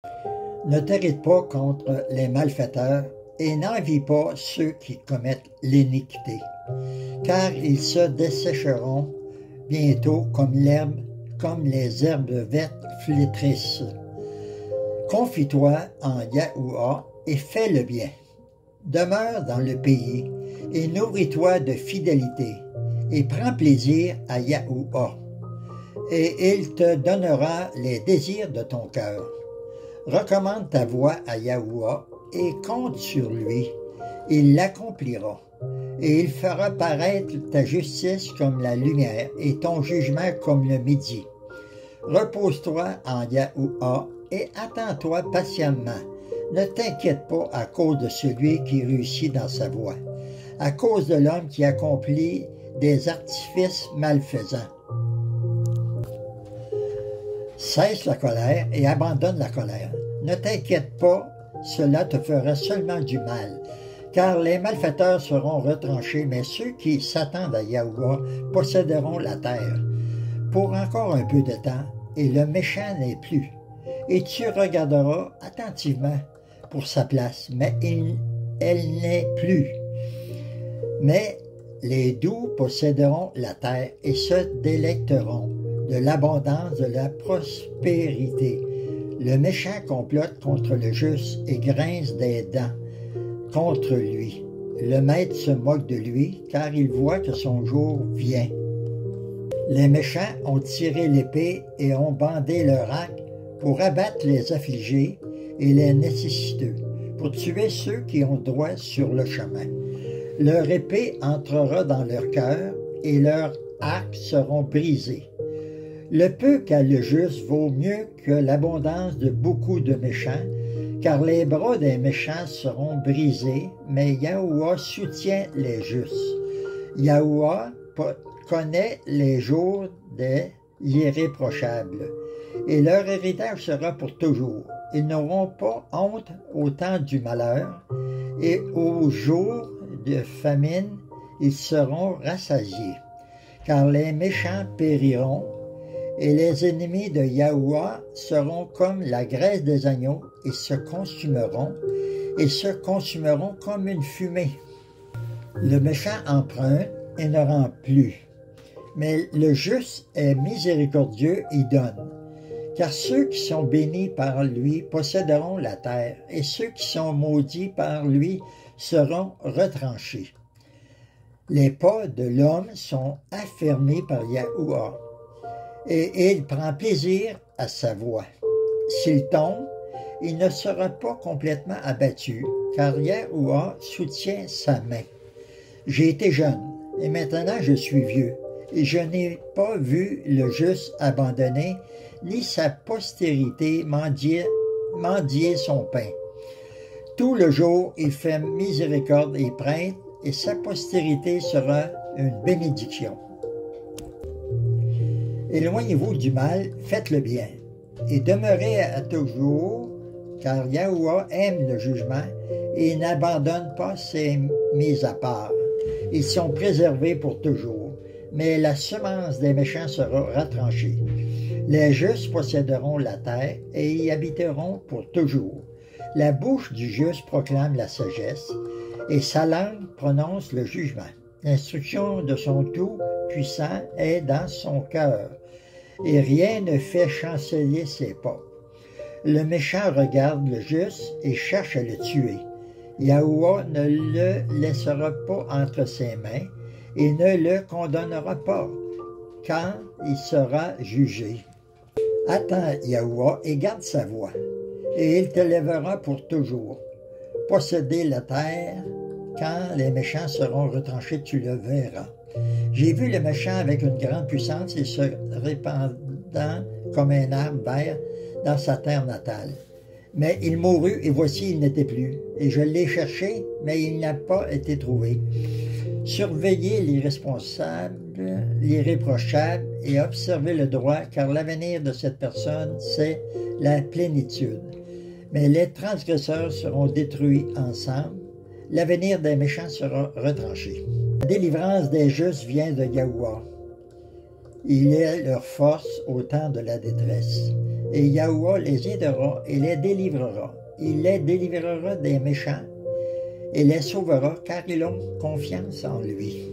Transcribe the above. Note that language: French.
Ne t'irrite pas contre les malfaiteurs et n'envie pas ceux qui commettent l'iniquité, car ils se dessécheront bientôt comme l'herbe, comme les herbes vertes flétrissent. Confie-toi en Yahuwah et fais le bien. Demeure dans le pays et nourris-toi de fidélité et prends plaisir à Yahuwah. Et il te donnera les désirs de ton cœur. Recommande ta voie à Yahuwah et compte sur lui. Il l'accomplira. Et il fera paraître ta justice comme la lumière et ton jugement comme le midi. Repose-toi en Yahuwah et attends-toi patiemment. Ne t'inquiète pas à cause de celui qui réussit dans sa voie, à cause de l'homme qui accomplit des artifices malfaisants. Cesse la colère et abandonne la colère. Ne t'inquiète pas, cela te fera seulement du mal, car les malfaiteurs seront retranchés, mais ceux qui s'attendent à Yahuwah posséderont la terre. Pour encore un peu de temps, et le méchant n'est plus, et tu regarderas attentivement pour sa place, mais elle n'est plus. Mais les doux posséderont la terre et se délecteront de l'abondance de la prospérité. Le méchant complote contre le juste et grince des dents contre lui. Le maître se moque de lui, car il voit que son jour vient. Les méchants ont tiré l'épée et ont bandé leur arc pour abattre les affligés et les nécessiteux, pour tuer ceux qui ont droit sur le chemin. Leur épée entrera dans leur cœur et leurs arcs seront brisés. Le peu qu'a le juste vaut mieux que l'abondance de beaucoup de méchants, car les bras des méchants seront brisés, mais Yahuwah soutient les justes. Yahuwah connaît les jours des irréprochables, et leur héritage sera pour toujours. Ils n'auront pas honte au temps du malheur, et au jour de famine, ils seront rassasiés, car les méchants périront, et les ennemis de Yahuwah seront comme la graisse des agneaux et se consumeront comme une fumée. Le méchant emprunte et ne rend plus, mais le juste est miséricordieux et donne. Car ceux qui sont bénis par lui posséderont la terre, et ceux qui sont maudits par lui seront retranchés. Les pas de l'homme sont affermis par Yahuwah, et il prend plaisir à sa voie. S'il tombe, il ne sera pas complètement abattu, car Yahuwah soutient sa main. J'ai été jeune, et maintenant je suis vieux, et je n'ai pas vu le juste abandonné, ni sa postérité mendier son pain. Tout le jour, il fait miséricorde et prête, et sa postérité sera une bénédiction. Éloignez-vous du mal, faites le bien, et demeurez à toujours, car Yahuwah aime le jugement et n'abandonne pas ses mises à part. Ils sont préservés pour toujours, mais la semence des méchants sera retranchée. Les justes posséderont la terre et y habiteront pour toujours. La bouche du juste proclame la sagesse, et sa langue prononce le jugement. L'instruction de son Tout-Puissant est dans son cœur, et rien ne fait chanceler ses pas. Le méchant regarde le juste et cherche à le tuer. Yahuwah ne le laissera pas entre ses mains et ne le condamnera pas quand il sera jugé. Attends Yahuwah et garde sa voie, et il te lèvera pour toujours. Posséder la terre, quand les méchants seront retranchés, tu le verras. J'ai vu le méchant avec une grande puissance et se répandant comme un arbre vert dans sa terre natale. Mais il mourut, et voici, il n'était plus. Et je l'ai cherché, mais il n'a pas été trouvé. Surveillez l'irréprochable, et observez le droit, car l'avenir de cette personne, c'est la plénitude. Mais les transgresseurs seront détruits ensemble. L'avenir des méchants sera retranché. La délivrance des justes vient de Yahuwah. Il est leur force au temps de la détresse. Et Yahuwah les aidera et les délivrera. Il les délivrera des méchants et les sauvera car ils ont confiance en lui.